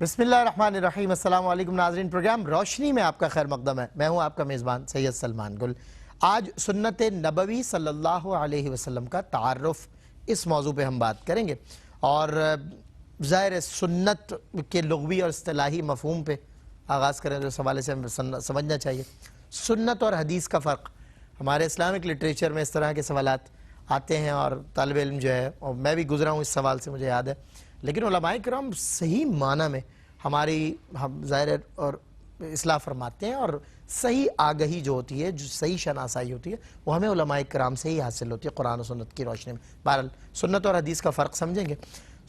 بسم اللہ الرحمن الرحیم۔ السلام علیکم ناظرین، پروگرام روشنی میں آپ کا خیر مقدم ہے۔ میں ہوں آپ کا میزبان سید سلمان گل۔ آج سنت نبوی صلی اللہ علیہ وسلم کا تعارف، اس موضوع پہ ہم بات کریں گے، اور ظاہر سنت کے لغوی اور اصطلاحی مفہوم پہ آغاز کریں تو اس حوالے سے ہمیں سمجھنا چاہیے سنت اور حدیث کا فرق۔ ہمارے اسلامک لٹریچر میں اس طرح کے سوالات آتے ہیں، اور طالب علم جو ہے، اور میں بھی گزرا ہوں اس سوال سے، مجھے یاد ہے، لیکن علماء کرام صحیح معنی میں ہماری ظاہر اور اصلاح فرماتے ہیں، اور صحیح آگہی جو ہوتی ہے، جو صحیح شناسائی ہوتی ہے، وہ ہمیں علماء کرام سے ہی حاصل ہوتی ہے قرآن و سنت کی روشنی میں۔ بہرحال سنت اور حدیث کا فرق سمجھیں گے۔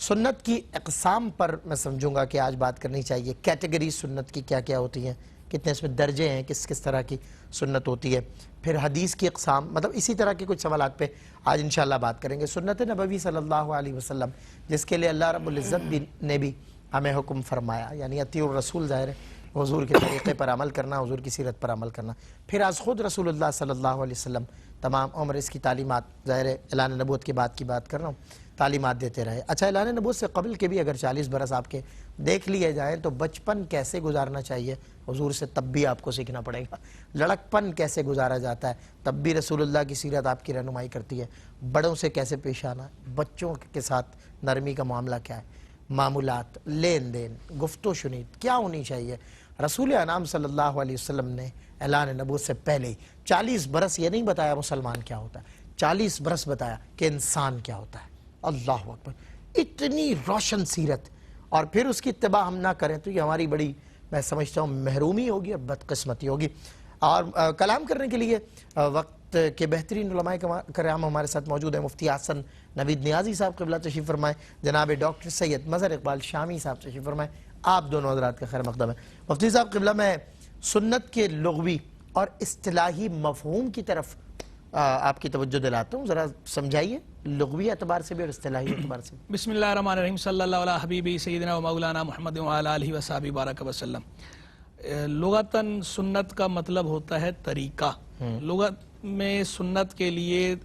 سنت کی اقسام پر میں سمجھوں گا کہ آج بات کرنی چاہیے۔ کیٹیگری سنت کی کیا کیا ہوتی ہیں، کتنے اس میں درجے ہیں، کس کس طرح کی سنت ہوتی ہے، پھر حدیث کی اقسام، مطلب اسی طرح کے کچھ سوالات پہ آج انشاءاللہ بات کریں گے۔ سنت نبوی صلی اللہ علیہ وسلم، جس کے لیے اللہ رب العزت نے بھی ہمیں حکم فرمایا، یعنی اطیعوا الرسول، ظاہر ہے حضور کے طریقے پر عمل کرنا، حضور کی سیرت پر عمل کرنا۔ پھر از خود رسول اللہ صلی اللہ علیہ وسلم تمام عمر اس کی تعلیمات، ظاہر ہے اعلان نبوت کے بعد کی بات کر رہا ہوں، تعلیمات دیتے رہے۔ اچھا، اعلان نبوت سے قبل کے بھی اگر 40 برس آپ کے دیکھ لیے جائیں تو بچپن کیسے گزارنا چاہیے حضور سے تب بھی آپ کو سیکھنا پڑے گا۔ لڑکپن کیسے گزارا جاتا ہے تب بھی رسول اللہ کی سیرت آپ کی رہنمائی کرتی ہے۔ بڑوں سے کیسے پیش آنا، بچوں کے ساتھ نرمی کا معاملہ کیا ہے، معمولات، لین دین، گفت و شنید کیا ہونی چاہیے۔ رسول انام صلی اللہ علیہ وسلم نے اعلان نبوت سے پہلے ہی 40 برس یہ نہیں بتایا مسلمان کیا ہوتا ہے، 40 برس بتایا کہ انسان کیا ہوتا ہے۔ اللہ اکبر، اتنی روشن سیرت، اور پھر اس کی اتباع ہم نہ کریں تو یہ ہماری بڑی، میں سمجھتا ہوں، محرومی ہوگی اور بدقسمتی ہوگی۔ اور کلام کرنے کے لیے وقت کے بہترین علماء کرام ہمارے ساتھ موجود ہیں۔ مفتی حسن نوید نیازی صاحب قبلہ تشریف فرمائیں، جناب ڈاکٹر سید مظہر اقبال شامی صاحب تشریف فرمائیں۔ آپ دونوں حضرات کا خیر مقدم ہے۔ مفتی صاحب قبلہ، میں سنت کے لغوی اور اصطلاحی مفہوم کی طرف آپ کی توجہ دلاتا ہوں، ذرا سمجھائیے لغوی اعتبار سے بھی اور اصطلاحی اعتبار سے بھی۔ بسم اللہ الرحمن الرحیم، صلی اللہ علیہ حبیبی سیدنا و مولانا محمد وعلی آلہ وصحبہ بارک وسلم۔ لغتاً سنت کا مطلب ہوتا ہے طریقہ۔ لغت میں سنت کے لیے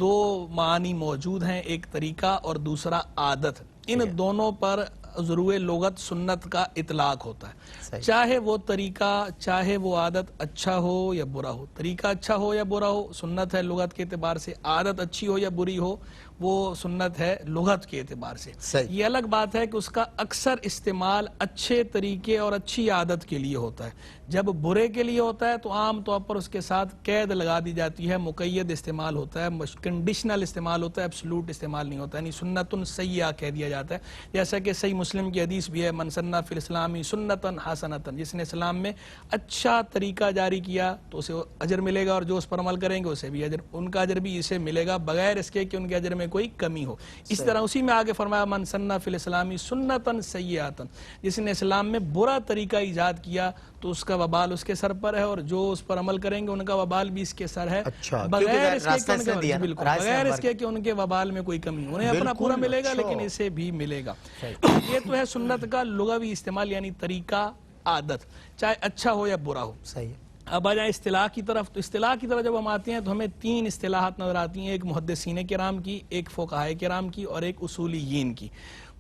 دو معنی موجود ہیں، ایک طریقہ اور دوسرا عادت۔ ان دونوں پر ضرور لغت سنت کا اطلاق ہوتا ہے، چاہے وہ طریقہ، چاہے وہ عادت اچھا ہو یا برا ہو۔ طریقہ اچھا ہو یا برا ہو سنت ہے لغت کے اعتبار سے، عادت اچھی ہو یا بری ہو وہ سنت ہے لغت کے اعتبار سے۔ یہ الگ بات ہے کہ اس کا اکثر استعمال اچھے طریقے اور اچھی عادت کے لیے ہوتا ہے۔ جب برے کے لیے ہوتا ہے تو عام طور پر اس کے ساتھ قید لگا دی جاتی ہے، مقید استعمال ہوتا ہے، کنڈیشنل استعمال ہوتا ہے، ایبسلوٹ استعمال نہیں ہوتا، یعنی سنت سیئہ کہہ دیا جاتا ہے۔ جیسا کہ صحیح مسلم کی حدیث بھی ہے، من سن فی الاسلام سنتا حسنتا، جس نے اسلام میں اچھا طریقہ جاری کیا تو اسے اجر ملے گا، اور جو اس پر عمل کریں گے اسے بھی اجر، ان کا اجر بھی اسے ملے گا بغیر اس کے کہ ان کے اجر میں کوئی کمی ہو۔ اس طرح اسی میں آگے فرمایا من سن فی الاسلام سنتا سیئتا، جس نے اسلام میں برا طریقہ ایجاد کیا تو اس کا وبال اس کے سر پر ہے، اور جو اس پر عمل کریں گے ان کا وبال بھی اس کے سر ہے، بغیر اس کے کہ ان کے وبال میں کوئی کمی ہو۔ انہیں اپنا پورا ملے گا لیکن اسے بھی ملے گا۔ یہ تو ہے سنت کا لغوی استعمال، یعنی طریقہ، عادت، چاہے اچھا ہو یا برا ہو۔ صحیح۔ اب آ جائیں اصطلاح کی طرف، تو اصطلاح کی طرف جب ہم آتے ہیں تو ہمیں تین اصطلاحات نظر آتی ہیں، ایک محدثین کرام کی، ایک فقہاء کرام کی، اور ایک اصولیین کی۔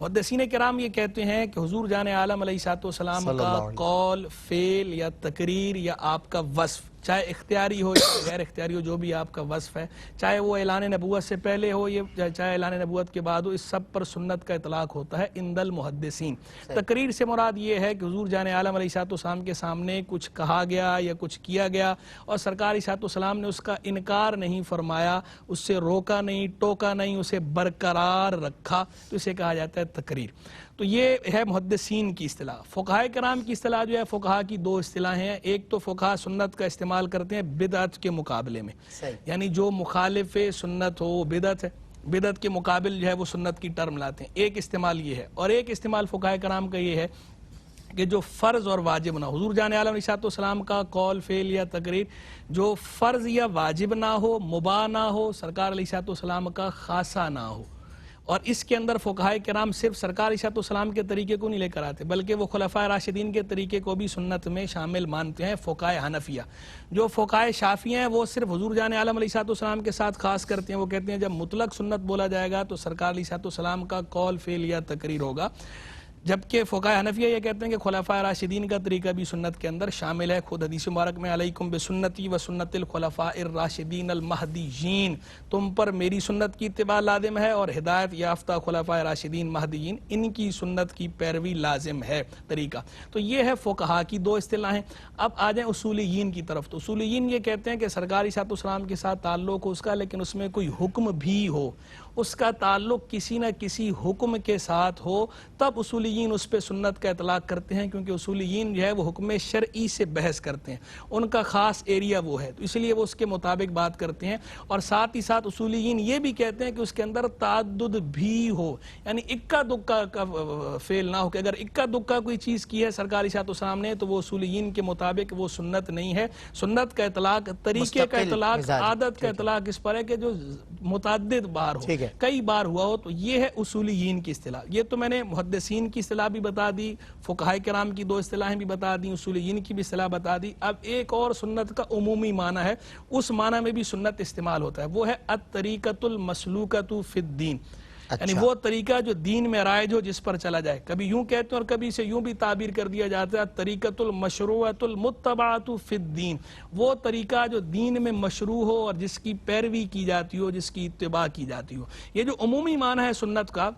محدثین کرام یہ کہتے ہیں کہ حضور جان عالم علیہ الصلوۃ والسلام کا قول، فعل یا تقریر یا آپ کا وصف، چاہے اختیاری ہو یا غیر اختیاری ہو، جو بھی آپ کا وصف ہے، چاہے وہ اعلان نبوت سے پہلے ہو یا چاہے اعلان نبوت کے بعد ہو، اس سب پر سنت کا اطلاق ہوتا ہے عند المحدثین۔ تقریر سے مراد یہ ہے کہ حضور جان عالم علیہ الصلوۃ والسلام کے سامنے کچھ کہا گیا یا کچھ کیا گیا اور سرکار علیہ الصلوۃ والسلام نے اس کا انکار نہیں فرمایا، اس سے روکا نہیں، ٹوکا نہیں، اسے برقرار رکھا، تو اسے کہا جاتا ہے تقریر۔ تو یہ ہے محدثین کی اصطلاح۔ فقہاء کرام کی اصطلاح جو ہے، فقہاء کی دو اصطلاحیں ہیں، ایک تو فقہاء سنت کا استعمال کرتے ہیں بدعت کے مقابلے میں، یعنی جو مخالف سنت ہو وہ بدعت ہے، بدعت کے مقابل جو ہے وہ سنت کی ٹرم لاتے ہیں، ایک استعمال یہ ہے۔ اور ایک استعمال فقہاء کرام کا یہ ہے کہ جو فرض اور واجب نہ ہو، حضور جان عالم علیہ السلام کا قول، فعل یا تقریر جو فرض یا واجب نہ ہو، مباح نہ ہو، سرکار علیہ السلام کا خاصہ نہ ہو۔ اور اس کے اندر فقہاء کرام صرف سرکار علیہ السلام کے طریقے کو نہیں لے کر آتے، بلکہ وہ خلفائے راشدین کے طریقے کو بھی سنت میں شامل مانتے ہیں۔ فقہاء حنفیہ، جو فقہاء شافعی ہیں، وہ صرف حضور جان عالم علیہ السلام کے ساتھ خاص کرتے ہیں۔ وہ کہتے ہیں جب مطلق سنت بولا جائے گا تو سرکار علیہ السلام کا قول، فعل یا تقریر ہوگا۔ جبکہ فقہائے حنفیہ یہ کہتے ہیں کہ خلفاء راشدین کا طریقہ بھی سنت کے اندر شامل ہے. خود حدیث مبارک میں علیکم بسنتی و سنت الخلفاء الراشدین المہدیین، تم پر میری سنت کی اتباع لازم ہے اور ہدایت یافتہ خلفاء راشدین مہدیین ان کی سنت کی پیروی لازم ہے طریقہ. تو یہ ہے فقہا کی دو اصطلاحیں. اب آ جائیں اصولیین کی طرف. تو اصولیین یہ کہتے ہیں کہ سرکار صلی اللہ علیہ وسلم کے ساتھ تعلق ہو اس کا، لیکن اس میں کوئی حکم بھی ہو، اس کا تعلق کسی نہ کسی حکم کے ساتھ ہو، تب اصولیین اس پہ سنت کا اطلاق کرتے ہیں، کیونکہ اصولیین جو ہے وہ حکم شرعی سے بحث کرتے ہیں، ان کا خاص ایریا وہ ہے، تو اس لیے وہ اس کے مطابق بات کرتے ہیں. اور ساتھ ہی ساتھ اصولیین یہ بھی کہتے ہیں کہ اس کے اندر تعدد بھی ہو، یعنی اکا دکا کا فعل نہ ہو، کہ اگر اکا دکا کوئی چیز کی ہے سرکار صلی اللہ علیہ وسلم نے تو وہ اصولیین کے مطابق وہ سنت نہیں ہے. سنت کا اطلاق، طریقے کا اطلاق، عادت کا اطلاق اس پر ہے کہ جو متعدد بار ہو، کئی بار ہوا ہو. تو یہ ہے اصولیین کی اصطلاح. یہ تو میں نے محدثین کی اصطلاح بھی بتا دی، فقہائے کرام کی دو اصطلاحیں بھی بتا دی، اصولیین کی بھی اصطلاح بتا دی. اب ایک اور سنت کا عمومی معنی ہے، اس معنی میں بھی سنت استعمال ہوتا ہے، وہ ہے الطریقۃ المسلوکۃ فی الدین. یعنی وہ طریقہ جو دین میں رائج ہو، جس پر چلا جائے. کبھی یوں کہتے ہیں اور کبھی اسے یوں بھی تعبیر کر دیا جاتا ہے طریقۃ المشروعۃ المتبعۃ فی الدین، وہ طریقہ جو دین میں مشروع ہو اور جس کی پیروی کی جاتی ہو، جس کی اتباع کی جاتی ہو. یہ جو عمومی معنی ہے سنت کا،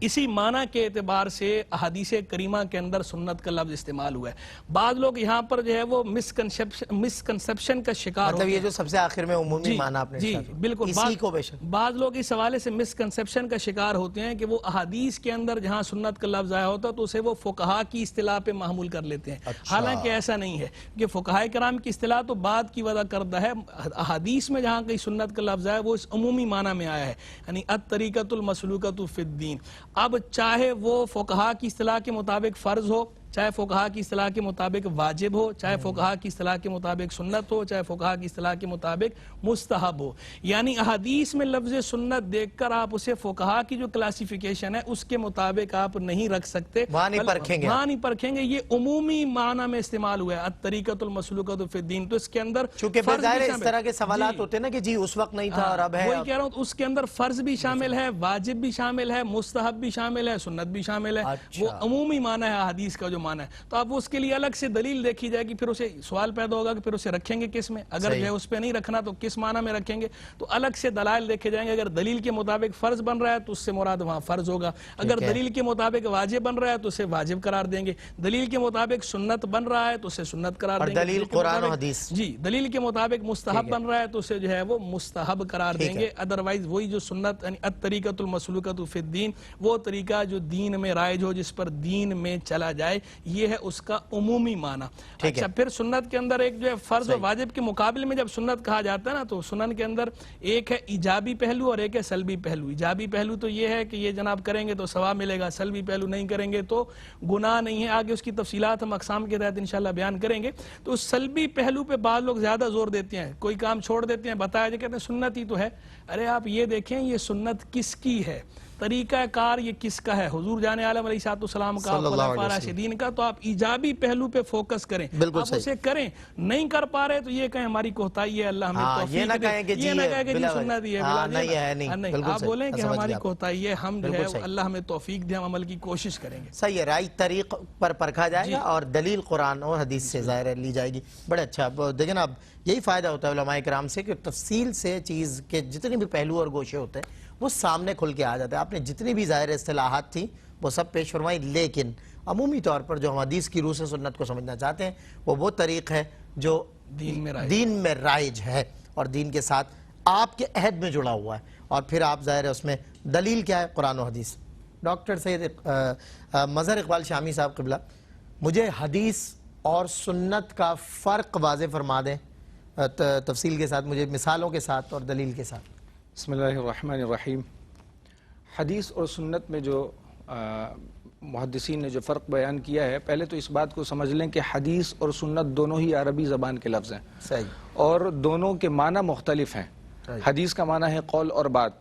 اسی معنی کے اعتبار سے احادیث کریمہ کے اندر سنت کا لفظ استعمال ہوا ہے. بعض لوگ یہاں پر جو ہے وہ مسکنسپشن کا شکار مطلب یہ جو سب سے آخر میں عمومی معنی آپ نے جی بالکل، بعض لوگ اس حوالے سے مسکنسپشن کا شکار ہوتے ہیں کہ وہ احادیث کے اندر جہاں سنت کا لفظ آیا ہوتا تو اسے وہ فقہا کی اصطلاح پہ محمول کر لیتے ہیں. حالانکہ ایسا نہیں ہے، کہ فقہائے کرام کی اصطلاح تو بعد کی وضع کردہ ہے. احادیث میں جہاں کہیں سنت کا لفظ آیا وہ اس عمومی معنی میں آیا ہے، یعنی الطریقۃ المسلوکۃ فی الدین. اب چاہے وہ فقہا کی اصطلاح کے مطابق فرض ہو، چاہے فقہا کی اصطلاح کے مطابق واجب ہو، چاہے فقہا کی اصطلاح کے مطابق سنت ہو، چاہے فقہا کی اصطلاح کے مطابق مستحب ہو. یعنی احادیث میں لفظ سنت دیکھ کر آپ اسے فقہا کی جو کلاسیفیکیشن ہے اس کے مطابق آپ نہیں رکھ سکتے، وہاں نہیں پرکھیں گے. یہ عمومی معنی میں استعمال ہوا ہے الطریقۃ المسلوکۃ فی الدین. تو اس کے اندر چونکہ اس طرح کے سوالات ہوتے ہیں نا کہ جی اس وقت نہیں تھا اور اب ہے، وہی کہہ رہا ہوں. اس کے اندر فرض بھی شامل ہے، واجب بھی شامل ہے، مستحب بھی شامل ہے، سنت بھی شامل ہے. وہ عمومی معنی ہے حدیث کا جو معنی ہے. تو اب اس کے لیے الگ سے دلیل دیکھی جائے گی، پھر اسے سوال پیدا ہوگا کہ پھر اسے رکھیں گے کس میں؟ اگر جو ہے اس پہ نہیں رکھنا تو کس معنی میں رکھیں گے؟ تو الگ سے دلائل دیکھے جائیں گے. اگر دلیل کے مطابق فرض بن رہا ہے تو اس سے مراد وہاں فرض ہوگا، اگر دلیل کے مطابق واجب بن رہا ہے تو اسے واجب قرار دیں گے، دلیل کے مطابق سنت بن رہا ہے تو اسے سنت قرار دیں گے، دلیل قرآن و حدیث جی دلیل کے مطابق مستحب بن رہا ہے تو اسے جو ہے وہ مستحب قرار دیں گے. ادروائز وہی جو سنت یعنی الطریقۃ المسلوکۃ فی الدین، وہ طریقہ جو دین میں رائج ہو، جس پر دین میں چلا جائے، یہ ہے اس کا عمومی معنی. اچھا، پھر سنت کے اندر ایک جو ہے فرض و واجب کے مقابلے میں جب سنت کہا جاتا ہے نا، تو سنن کے اندر ایک ہے ایجابی پہلو اور ایک ہے سلبی پہلو. ایجابی پہلو تو یہ ہے کہ یہ جناب کریں گے تو ثواب ملے گا، سلبی پہلو نہیں کریں گے تو گناہ نہیں ہے. آگے اس کی تفصیلات ہم اقسام کے تحت انشاءاللہ بیان کریں گے. تو سلبی پہلو پہ بعض لوگ زیادہ زور دیتے ہیں، کوئی کام چھوڑ دیتے ہیں، بتایا جو کہتے ہیں سنت ہی تو ہے. ارے آپ یہ دیکھیں یہ سنت کس کی ہے، طریقہ کار یہ کس کا ہے؟ حضور جان عالم علیہ السلام کا، خلفاء راشدین کا. تو آپ ایجابی پہلو پہ فوکس کریں، آپ اسے کریں. نہیں کر پا رہے تو یہ کہیں ہماری کوتاہی ہے، اللہ ہمیں توفیق دے. یہ نہ کہیں کہ جی سنت ہی ہے، نہیں، آپ بولیں کہ ہماری کوتاہی ہے، ہم جو ہے اللہ ہمیں توفیق دے، ہم عمل کی کوشش کریں گے. صحیح ہے، رائج طریق پر پرکھا جائے گا اور دلیل قرآن اور حدیث سے ظاہر لی جائے گی. بڑے اچھا. دیکھیں نا، اب یہی فائدہ ہوتا ہے علماء کرام سے کہ تفصیل سے چیز کے جتنے بھی پہلو اور گوشے ہوتے ہیں وہ سامنے کھل کے آ جاتے ہیں. آپ نے جتنی بھی ظاہر اصطلاحات تھیں وہ سب پیش فرمائی، لیکن عمومی طور پر جو ہم حدیث کی روح سے سنت کو سمجھنا چاہتے ہیں وہ طریق ہے جو دین میں رائج ہے اور دین کے ساتھ آپ کے عہد میں جڑا ہوا ہے. اور پھر آپ ظاہر ہے اس میں دلیل کیا ہے؟ قرآن و حدیث. ڈاکٹر سید مظہر اقبال شامی صاحب قبلہ، مجھے حدیث اور سنت کا فرق واضح فرما دیں تفصیل کے ساتھ، مجھے مثالوں کے ساتھ اور دلیل کے ساتھ. بسم اللہ الرحمن الرحیم. حدیث اور سنت میں جو محدثین نے جو فرق بیان کیا ہے، پہلے تو اس بات کو سمجھ لیں کہ حدیث اور سنت دونوں ہی عربی زبان کے لفظ ہیں. صحیح. اور دونوں کے معنی مختلف ہیں. حدیث کا معنی ہے قول اور بات،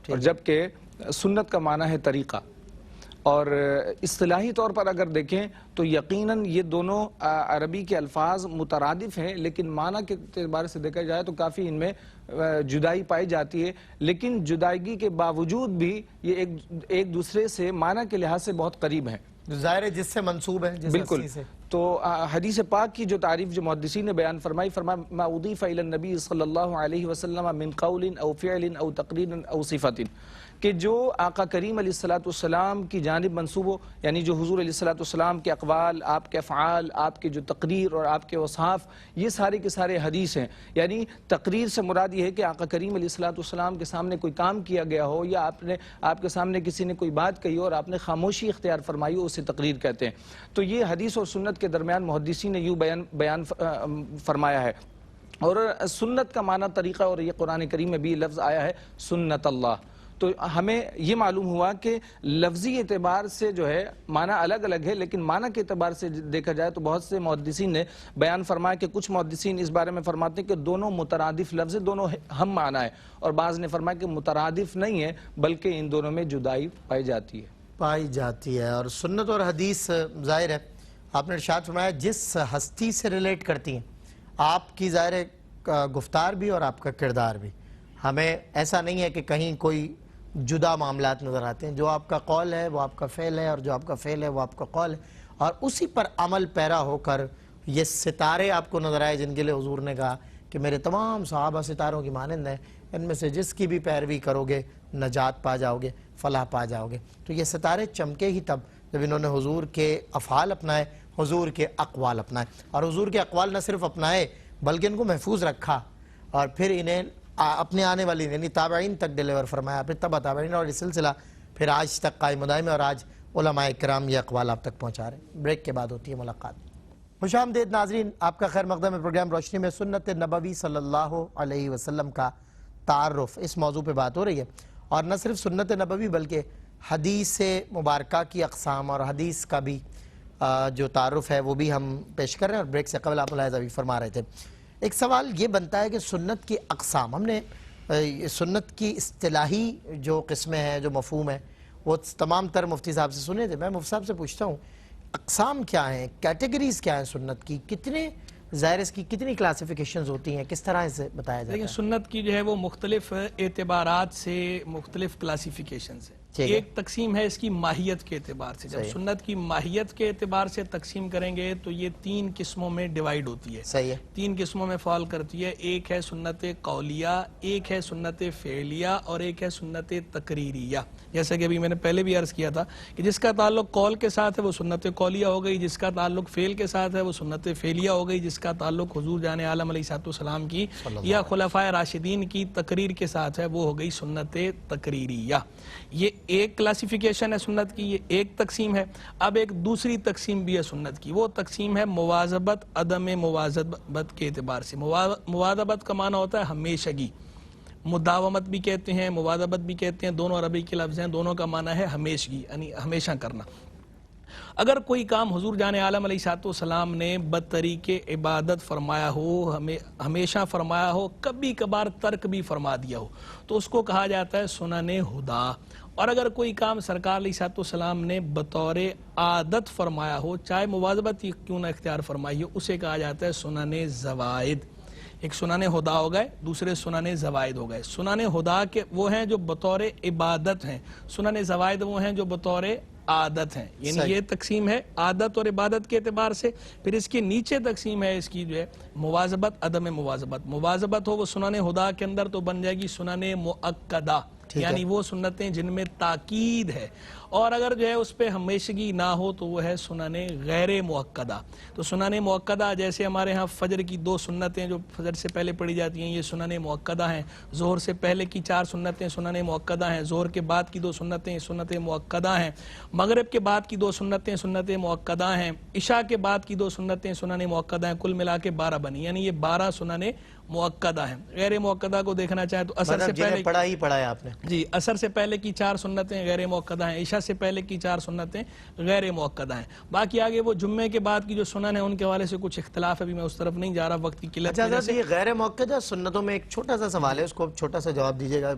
اور جبکہ سنت کا معنی ہے طریقہ. اور اصطلاحی طور پر اگر دیکھیں تو یقیناً یہ دونوں عربی کے الفاظ مترادف ہیں، لیکن معنی کے اعتبار سے دیکھا جائے تو کافی ان میں جدائی پائی جاتی ہے. لیکن جدائیگی کے باوجود بھی یہ ایک دوسرے سے معنی کے لحاظ سے بہت قریب ہیں. جو ظاہر ہے جس سے منسوب ہے، جس بالکل. ہستی سے. تو حدیث پاک کی جو تعریف جو محدثین نے بیان فرمائی، ما اضیف الی النبی صلی اللہ علیہ وسلم من قول او فعل او تقریر او صفت، کہ جو آقا کریم علیہ السلام کی جانب منسوب ہو، یعنی جو حضور علیہ السلام کے اقوال، آپ کے افعال، آپ کے جو تقریر اور آپ کے اوصاف، یہ سارے کے سارے حدیث ہیں. یعنی تقریر سے مراد یہ ہے کہ آقا کریم علیہ السلام کے سامنے کوئی کام کیا گیا ہو، یا آپ کے سامنے کسی نے کوئی بات کہی ہو اور آپ نے خاموشی اختیار فرمائی ہو، اسے تقریر کہتے ہیں. تو یہ حدیث اور سنت کے درمیان محدثین نے یوں بیان فرمایا ہے. اور سنت کا معنی طریقہ، اور یہ قرآن کریم میں بھی لفظ آیا ہے سنت اللہ. تو ہمیں یہ معلوم ہوا کہ لفظی اعتبار سے جو ہے معنی الگ الگ ہے، لیکن معنی کے اعتبار سے دیکھا جائے تو بہت سے محدثین نے بیان فرمایا کہ کچھ محدثین اس بارے میں فرماتے ہیں کہ دونوں مترادف لفظ ہیں، دونوں ہم معنی ہے، اور بعض نے فرمایا کہ مترادف نہیں ہے بلکہ ان دونوں میں جدائی پائی جاتی ہے. اور سنت اور حدیث ظاہر ہے آپ نے ارشاد فرمایا جس ہستی سے ریلیٹ کرتی ہیں، آپ کی ظاہر ہے گفتار بھی اور آپ کا کردار بھی. ہمیں ایسا نہیں ہے کہ کہیں کوئی جدا معاملات نظر آتے ہیں. جو آپ کا قول ہے وہ آپ کا فعل ہے، اور جو آپ کا فعل ہے وہ آپ کا قول ہے، اور اسی پر عمل پیرا ہو کر یہ ستارے آپ کو نظر آئے جن کے لئے حضور نے کہا کہ میرے تمام صحابہ ستاروں کی مانند ہیں، ان میں سے جس کی بھی پیروی کرو گے نجات پا جاؤ گے، فلاح پا جاؤ گے. تو یہ ستارے چمکے ہی تب جب انہوں نے حضور کے افعال اپنائے، حضور کے اقوال اپنائے، اور حضور کے اقوال نہ صرف اپنائے بلکہ ان کو محفوظ رکھا، اور پھر انہیں اپنے آنے والی یعنی تابعین تک ڈیلیور فرمایا، پھر تبع تابعین، اور یہ سلسلہ پھر آج تک قائم و دائم ہے، اور آج علماء کرام یہ اقوال آپ تک پہنچا رہے ہیں. بریک کے بعد ہوتی ہے ملاقات. خوش آمدید ناظرین، آپ کا خیر مقدم ہے. پروگرام روشنی میں سنت نبوی صلی اللہ علیہ وسلم کا تعارف، اس موضوع پہ بات ہو رہی ہے. اور نہ صرف سنت نبوی بلکہ حدیث مبارکہ کی اقسام اور حدیث کا بھی جو تعارف ہے وہ بھی ہم پیش کر رہے ہیں. اور بریک سے قبل آپ ملاحظہ بھی فرما رہے تھے. ایک سوال یہ بنتا ہے کہ سنت کی اقسام، ہم نے سنت کی اصطلاحی جو قسمیں ہیں، جو مفہوم ہیں، وہ تمام تر مفتی صاحب سے سنے تھے. میں مفتی صاحب سے پوچھتا ہوں اقسام کیا ہیں، کیٹیگریز کیا ہیں سنت کی، کتنے ظاہر اس کی کتنی کلاسیفیکیشنز ہوتی ہیں، کس طرح اسے بتایا جاتا لیکن ہے؟ سنت کی جو ہے وہ مختلف اعتبارات سے مختلف کلاسیفیکیشنز ہیں. ٹھیک ہے. ایک تقسیم ہے اس کی ماہیت کے اعتبار سے. جب صحیح. سنت کی ماہیت کے اعتبار سے تقسیم کریں گے تو یہ 3 قسموں میں ڈیوائیڈ ہوتی ہے. صحیح ہے. 3 قسموں میں فال کرتی ہے. ایک ہے سنت قولیہ، ایک ہے سنت فعلیہ، اور ایک ہے سنت تقریریہ. جیسا کہ ابھی میں نے پہلے بھی عرض کیا تھا کہ جس کا تعلق قول کے ساتھ ہے وہ سنت قولیہ ہو گئی، جس کا تعلق فعل کے ساتھ ہے وہ سنت فعلیہ ہو گئی، جس کا تعلق حضور جان عالم علیہ السلام کی یا خلفائے راشدین کی تقریر کے ساتھ ہے وہ ہو گئی سنت تقریریہ. یہ ایک کلاسیفیکیشن ہے سنت کی، یہ ایک تقسیم ہے. اب ایک دوسری تقسیم بھی ہے سنت کی، وہ تقسیم ہے مواظبت عدم مواظبت کے اعتبار سے. مواظبت کا معنی ہوتا ہے ہمیشگی. مداومت بھی کہتے ہیں، مواظبت بھی کہتے ہیں، دونوں عربی کے لفظ ہیں، دونوں کا معنی ہے ہمیشگی، یعنی ہمیشہ کرنا. اگر کوئی کام حضور جان عالم علیہ السلام نے بطریق عبادت فرمایا ہو، ہمیشہ فرمایا ہو، کبھی کبھار ترک بھی فرما دیا ہو، تو اس کو کہا جاتا ہے سنن ہدا. اور اگر کوئی کام سرکار علیہ السلام نے بطور عادت فرمایا ہو، چاہے مواظبت کیوں نہ اختیار فرمائی ہو، اسے کہا جاتا ہے سنن زوائد. ایک سنن ہدا ہو گئے، دوسرے سنن زوائد ہو گئے. سنن ہدا کے وہ ہیں جو بطور عبادت ہیں، سنن زوائد وہ ہیں جو بطور عادت ہیں. یعنی یہ تقسیم ہے عادت اور عبادت کے اعتبار سے. پھر اس کے نیچے تقسیم ہے اس کی جو ہے مواظبت عدم مواظبت. مواظبت ہو وہ سنن ہدا کے اندر تو بن جائے گی سنن مؤکدہ، یعنی وہ سنتیں جن میں تاکید ہے. اور اگر جو ہے اس پہ ہمیشگی نہ ہو تو وہ ہے سنن غیر مؤکدہ. تو سنن مؤکدہ جیسے ہمارے ہاں فجر کی 2 سنتیں جو فجر سے پہلے پڑھی جاتی ہیں یہ سنن مؤکدہ ہیں. ظہر سے پہلے کی 4 سنتیں سنن مؤکدہ ہیں. ظہر کے بعد کی 2 سنتیں سنت مؤکدہ ہیں. مغرب کے بعد کی 2 سنتیں سنت مؤکدہ ہیں. عشاء کے بعد کی 2 سنتیں سنن مؤکدہ ہیں. کل ملا کے 12 بنی، یعنی یہ 12 سنن مؤکدہ ہیں. غیر مؤکدہ کو دیکھنا چاہے تو اثر سے پہلے پڑھا ہی پڑھا ہے آپ نے. جی، اثر سے پہلے کی 4 سنتیں غیر مؤکدہ ہیں. عشاء سے پہلے کی 4 سنتیں غیر مؤکدہ ہیں. باقی آگے وہ جمعے کے بعد کی جو سنن ہیں ان کے حوالے سے کچھ اختلاف ہے، ابھی میں اس طرف نہیں جا رہا وقت کی قلت کی وجہ سے. یہ غیر مؤکدہ سنتوں میں ایک چھوٹا سا سوال ہے، اس کو چھوٹا سا جواب دیجیے گا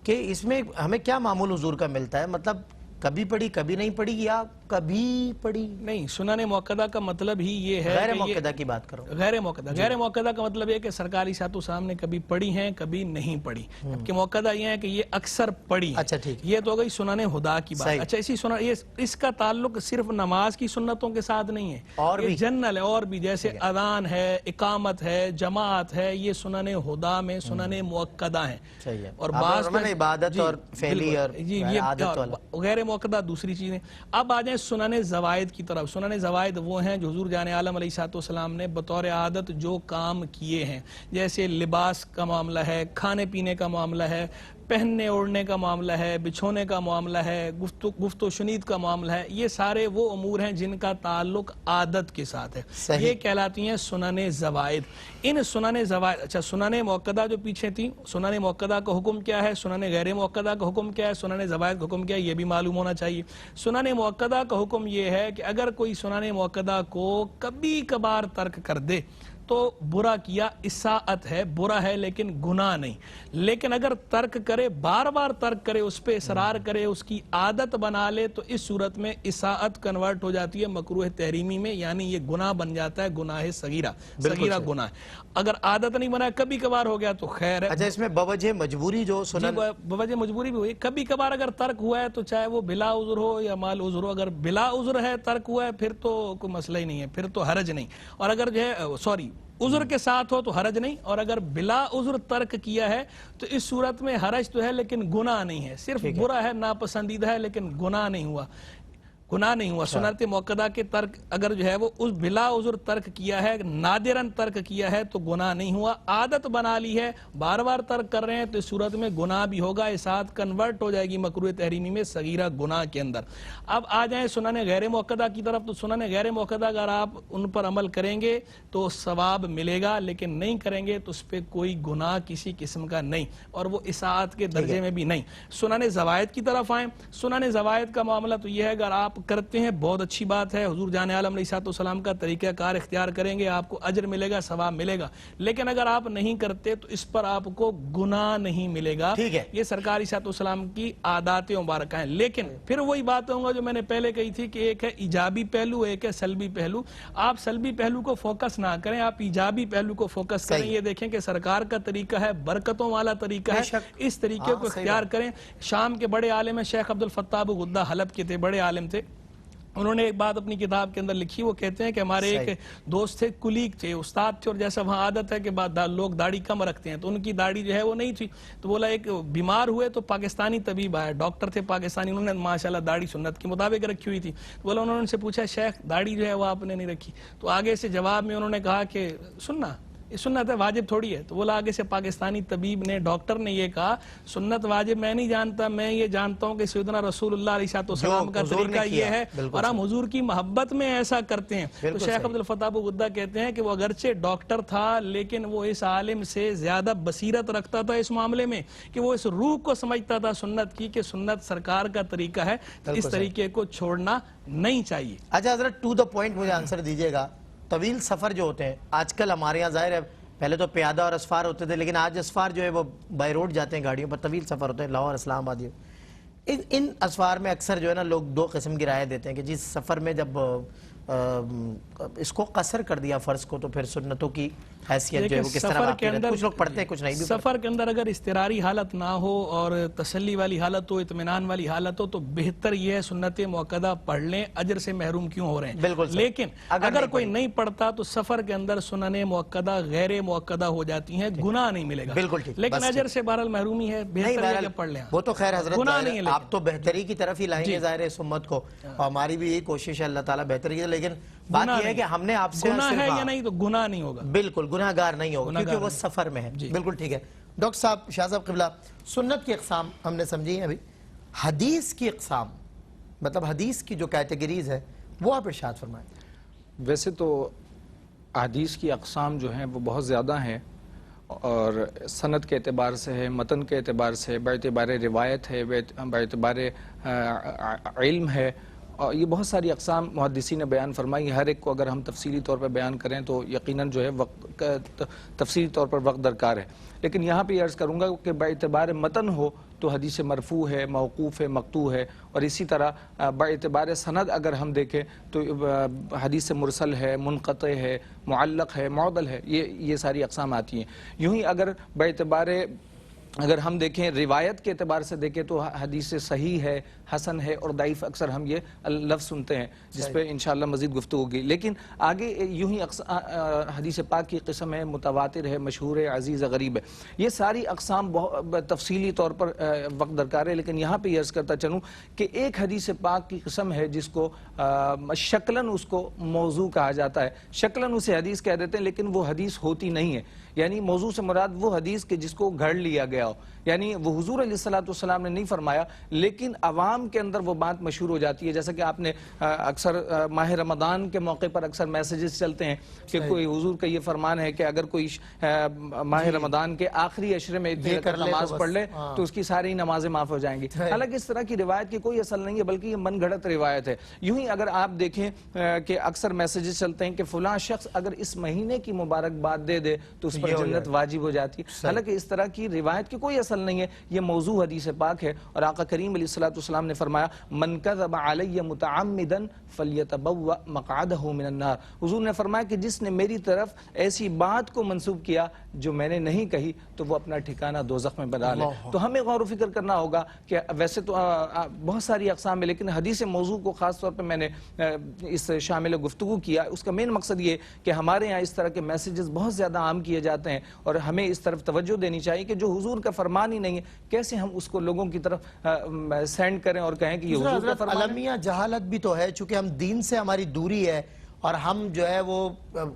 کہ اس میں ہمیں کیا معمول حضور کا ملتا ہے؟ مطلب کبھی پڑھی کبھی نہیں پڑھی، یا کبھی پڑھی؟ نہیں، سنن موقدہ کا مطلب ہی یہ ہے غیر کہ یہ موقدہ کی بات کرو. غیر موقدہ. غیر موقدہ کا مطلب یہ ہے کہ سرکار علیہ السلام نے کبھی پڑھی ہیں کبھی نہیں پڑھی. جبکہ موقدہ یہ ہے کہ یہ اکثر پڑھی ہیں. اچھا ٹھیک. یہ تو ہو گئی سنن ہدا کی بات. صحیح. اچھا اس کا تعلق صرف نماز کی سنتوں کے ساتھ نہیں ہے، اور یہ بھی جنرل ہے. اور بھی جیسے اذان ہے، اقامت ہے، جماعت ہے، یہ سنن ہدا میں سنن موقدہ ہیں. صحیح ہے. اور آپ بعض نے عبادت اور فعلی اور عادت والا. غیر موقدہ دوسری چیزیں. اب آ جائیں سنن زوائد کی طرف. سنن زوائد وہ ہیں جو حضور جان عالم علیہ السلام نے بطور عادت جو کام کیے ہیں، جیسے لباس کا معاملہ ہے، کھانے پینے کا معاملہ ہے، پہننے اوڑھنے کا معاملہ ہے، بچھونے کا معاملہ ہے، گفت و شنید کا معاملہ ہے. یہ سارے وہ امور ہیں جن کا تعلق عادت کے ساتھ ہے. صحیح. یہ کہلاتی ہیں سنن زوائد. ان سنن زوائد. اچھا، سنن موقدہ جو پیچھے تھی، سنن موقدہ کا حکم کیا ہے، سنن غیر موقدہ کا حکم کیا ہے، سنن زوائد کا حکم کیا ہے، یہ بھی معلوم ہونا چاہیے. سنن موقدہ کا حکم یہ ہے کہ اگر کوئی سنن موقدہ کو کبھی کبھار ترک کر دے تو برا کیا، اساءت ہے، برا ہے لیکن گناہ نہیں. لیکن اگر ترک کرے، بار بار ترک کرے، اس پہ اصرار کرے، اس کی عادت بنا لے، تو اس صورت میں اساءت کنورٹ ہو جاتی ہے مکروہ تحریمی میں، یعنی یہ گناہ بن جاتا ہے، گناہ صغیرہ. صغیرہ گناہ ہے. اگر عادت نہیں بنا، کبھی کبھار ہو گیا تو خیر ہے. اچھا، اس میں بوجہ مجبوری جو سنن بوجہ مجبوری بھی ہوئی. کبھی کبھار اگر ترک ہوا ہے تو چاہے وہ بلا عذر ہو یا مال عذر ہو، اگر بلا عذر ہے ترک ہوا ہے پھر تو کوئی مسئلہ ہی نہیں ہے، پھر تو حرج نہیں. اور اگر جو ہے عذر کے ساتھ ہو تو حرج نہیں. اور اگر بلا عذر ترک کیا ہے تو اس صورت میں حرج تو ہے لیکن گناہ نہیں ہے. صرف برا ہے، ناپسندیدہ ہے، لیکن گناہ نہیں ہوا. گناہ نہیں ہوا. سنت موقدہ کے ترک اگر جو ہے وہ اس بلا عذر ترک کیا ہے، نادراً ترک کیا ہے تو گناہ نہیں ہوا. عادت بنا لی ہے، بار بار ترک کر رہے ہیں تو اس صورت میں گناہ بھی ہوگا. اساءت کنورٹ ہو جائے گی مکروہ تحریمی میں صغیرہ گناہ کے اندر. اب آ جائیں سنن غیر موقدہ کی طرف. تو سنن غیر موقدہ اگر آپ ان پر عمل کریں گے تو ثواب ملے گا، لیکن نہیں کریں گے تو اس پہ کوئی گناہ کسی قسم کا نہیں، اور وہ اساءت کے درجے میں بھی نہیں. سنن زوائد کی طرف آئیں. سنن زوائد کا معاملہ تو یہ ہے اگر آپ کرتے ہیں بہت اچھی بات ہے، حضور جان عالم علیہ السلام کا طریقہ کار اختیار کریں گے، آپ کو اجر ملے گا، ثواب ملے گا. لیکن اگر آپ نہیں کرتے تو اس پر آپ کو گناہ نہیں ملے گا. یہ سرکار علیہ السلام کی عادات مبارکہ ہیں. لیکن پھر وہی بات ہوگا جو میں نے پہلے کہی تھی کہ ایک ہے ایجابی پہلو، ایک ہے سلبی پہلو. آپ سلبی پہلو کو فوکس نہ کریں، آپ ایجابی پہلو کو فوکس کریں. یہ دیکھیں کہ سرکار کا طریقہ ہے، برکتوں والا طریقہ ہے، اس طریقے کو اختیار کریں. شام کے بڑے عالم ہیں شیخ عبد الفتاح ابو غدہ، حلب کے تھے، بڑے عالم تھے. انہوں نے ایک بات اپنی کتاب کے اندر لکھی. وہ کہتے ہیں کہ ہمارے ایک دوست تھے، کلیگ تھے، استاد تھے، اور جیسا وہاں عادت ہے کہ لوگ داڑھی کم رکھتے ہیں تو ان کی داڑھی جو ہے وہ نہیں تھی. تو بولا ایک بیمار ہوئے تو پاکستانی طبیب آیا، ڈاکٹر تھے پاکستانی، انہوں نے ماشاءاللہ داڑھی سنت کے مطابق رکھی ہوئی تھی. تو بولا انہوں نے ان سے پوچھا شیخ داڑھی جو ہے وہ آپ نے نہیں رکھی. تو آگے سے جواب میں انہوں نے کہا کہ سننا یہ سنت ہے، واجب تھوڑی ہے. تو بولا آگے سے پاکستانی طبیب نے، ڈاکٹر نے یہ کہا سنت واجب میں نہیں جانتا، میں یہ جانتا ہوں کہ سیدنا رسول اللہ علیہ السلام کا طریقہ یہ ہے اور ہم حضور کی محبت میں ایسا کرتے ہیں. تو شیخ عبد الفتاح ابو غدہ کہتے ہیں کہ وہ اگرچہ ڈاکٹر تھا لیکن وہ اس عالم سے زیادہ بصیرت رکھتا تھا اس معاملے میں کہ وہ اس روح کو سمجھتا تھا سنت کی، کہ سنت سرکار کا طریقہ ہے، اس طریقے کو چھوڑنا نہیں چاہیے. اچھا حضرت ٹو دا پوائنٹ مجھے آنسر دیجئے گا. طویل سفر جو ہوتے ہیں آج کل ہمارے یہاں ظاہر ہے پہلے تو پیادہ اور اسفار ہوتے تھے، لیکن آج اسفار جو ہے وہ بائی روڈ جاتے ہیں، گاڑیوں پر طویل سفر ہوتے ہیں، لاہور اسلام آباد. ان اسفار میں اکثر جو ہے نا لوگ دو قسم کی رائے دیتے ہیں کہ جس سفر میں جب اس کو قصر کر دیا فرض کو تو پھر سنتوں کی حیثیت جو ہے وہ کس طرح باقی رہتی ہے. کچھ لوگ پڑھتے ہیں، کچھ نہیں بھی. سفر کے اندر اگر اضطراری حالت نہ ہو اور تسلی والی حالت ہو، اطمینان والی حالت ہو تو بہتر یہ ہے سنت موقدہ پڑھ لیں، اجر سے محروم کیوں ہو رہے ہیں. بالکل. لیکن اگر کوئی نہیں پڑھتا تو سفر کے اندر سنن موقدہ غیر موقدہ ہو جاتی ہیں، گناہ نہیں ملے گا. بالکل ٹھیک. لیکن اجر سے بہرحال محرومی ہے، بہتر ہے کہ پڑھ لیں. وہ تو خیر حضرت گناہ نہیں ہے، آپ تو بہتری کی طرف ہی لائیں گے ظاہر ہے اس امت کو، اور ہماری بھی یہی کوشش ہے اللہ تعالیٰ بہتری کی. لیکن بات یہ ہے کہ ہم نے آپ سے گناہ ہے یا نہیں تو گناہ نہیں ہوگا. بالکل گناہ گار نہیں ہوگا کیونکہ وہ سفر میں ہے. بالکل ٹھیک ہے. ڈاکٹر صاحب، شاہ صاحب قبلہ، سنت کی اقسام ہم نے سمجھی ہیں. ابھی حدیث کی اقسام، مطلب حدیث کی جو کیٹیگریز ہے وہ آپ ارشاد فرمائیں. ویسے تو حدیث کی اقسام جو ہیں وہ بہت زیادہ ہیں، اور سند کے اعتبار سے ہے، متن کے اعتبار سے، باعتبار روایت ہے، باعتبار علم ہے، اور یہ بہت ساری اقسام محدثین نے بیان فرمائی. ہر ایک کو اگر ہم تفصیلی طور پر بیان کریں تو یقیناً جو ہے تفصیلی طور پر وقت درکار ہے. لیکن یہاں پہ عرض کروں گا کہ باعتبار متن ہو تو حدیث مرفوع ہے، موقوف ہے، مقطوع ہے، اور اسی طرح باعتبار سند اگر ہم دیکھیں تو حدیث مرسل ہے، منقطع ہے، معلق ہے، معضل ہے، یہ ساری اقسام آتی ہیں. یوں ہی اگر ہم دیکھیں روایت کے اعتبار سے دیکھیں تو حدیث صحیح ہے، حسن ہے اور ضعیف، اکثر ہم یہ لفظ سنتے ہیں جس پہ انشاءاللہ مزید گفتگو ہوگی. لیکن آگے یوں ہی حدیث پاک کی قسم ہے، متواتر ہے، مشہور ہے، عزیز ہے، غریب ہے. یہ ساری اقسام بہت تفصیلی طور پر وقت درکار ہے، لیکن یہاں پہ یہ عرض کرتا چلوں کہ ایک حدیث پاک کی قسم ہے جس کو شکلاً اس کو موضوع کہا جاتا ہے. شکلاً اسے حدیث کہہ دیتے ہیں لیکن وہ حدیث ہوتی نہیں ہے. یعنی موضوع سے مراد وہ حدیث کے جس کو گھڑ لیا گیا ہو، یعنی وہ حضور علیہ الصلوۃ والسلام نے نہیں فرمایا لیکن عوام کے اندر وہ بات مشہور ہو جاتی ہے. جیسا کہ آپ نے اکثر ماہ رمضان کے موقع پر اکثر میسیجز چلتے ہیں کہ کوئی حضور کا یہ فرمان ہے کہ اگر کوئی ماہ رمضان کے آخری عشرے میں اتنی رکعت نماز پڑھ لے تو اس کی ساری نمازیں معاف ہو جائیں گی. حالانکہ اس طرح کی روایت کی کوئی اصل نہیں ہے، بلکہ یہ من گھڑت روایت ہے. یوں ہی اگر آپ دیکھیں کہ اکثر میسیجز چلتے ہیں کہ فلاں شخص اگر اس مہینے کی مبارکباد دے دے تو اس پر جنت واجب ہو جاتی ہے. حالانکہ اس طرح کی روایت کی کوئی اصل نہیں ہے، یہ موضوع حدیث پاک ہے. اور آقا کریم علیہ الصلوۃ والسلام نے فرمایا من کذب علی متعمدا فلیتبوأ مقعدہ من النار. حضور نے فرمایا کہ جس نے میری طرف ایسی بات کو منسوب کیا جو میں نے نہیں کہی تو وہ اپنا ٹھکانہ دوزخ میں بنا لے. تو ہمیں غور و فکر کرنا ہوگا کہ ویسے تو بہت ساری اقسام ہے، لیکن حدیث موضوع کو خاص طور پہ میں نے اس شامل گفتگو کیا. اس کا مین مقصد یہ کہ ہمارے یہاں اس طرح کے میسیجز بہت زیادہ عام کیے جاتے ہیں اور ہمیں اس طرف توجہ دینی چاہیے کہ جو حضور کا فرمان ہی نہیں ہے کیسے ہم اس کو لوگوں کی طرف سینڈ کریں اور کہیں کہ یہ حضور کا فرمان ہے. المیہ جہالت بھی تو ہے، چونکہ ہم دین سے ہماری دوری ہے اور ہم جو ہے وہ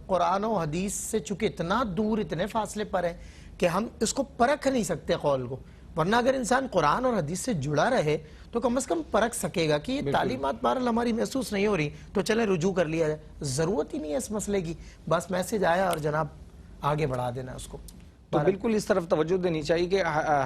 قرآن و حدیث سے چونکہ اتنا دور، اتنے فاصلے پر ہیں کہ ہم اس کو پرکھ نہیں سکتے قول کو. ورنہ اگر انسان قرآن اور حدیث سے جڑا رہے تو کم از کم پرکھ سکے گا کہ یہ تعلیمات بہرحال ہماری محسوس نہیں ہو رہی تو چلیں رجوع کر لیا جائے. ضرورت ہی نہیں ہے اس مسئلے کی، بس میسج آیا اور جناب آگے بڑھا دینا اس کو. تو بالکل اس طرف توجہ دینی چاہیے کہ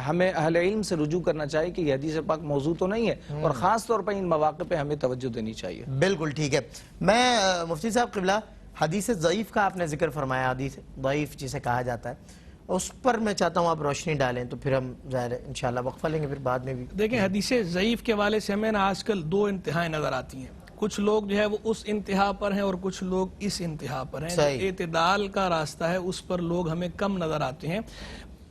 ہمیں اہل علم سے رجوع کرنا چاہیے کہ یہ حدیث پاک موضوع تو نہیں ہے، اور خاص طور پر ان مواقع پہ ہمیں توجہ دینی چاہیے. بالکل ٹھیک ہے. میں مفتی صاحب قبلہ، حدیث ضعیف کا آپ نے ذکر فرمایا، حدیث ضعیف جسے کہا جاتا ہے، اس پر میں چاہتا ہوں آپ روشنی ڈالیں تو پھر ہم ظاہر ہے انشاءاللہ وقفہ لیں گے پھر بعد میں بھی. دیکھیں حدیث ضعیف کے حوالے سے ہمیں نا آج کل دو انتہائیں نظر آتی ہیں. کچھ لوگ جو ہے وہ اس انتہا پر ہیں اور کچھ لوگ اس انتہا پر ہیں. جو اعتدال کا راستہ ہے اس پر لوگ ہمیں کم نظر آتے ہیں.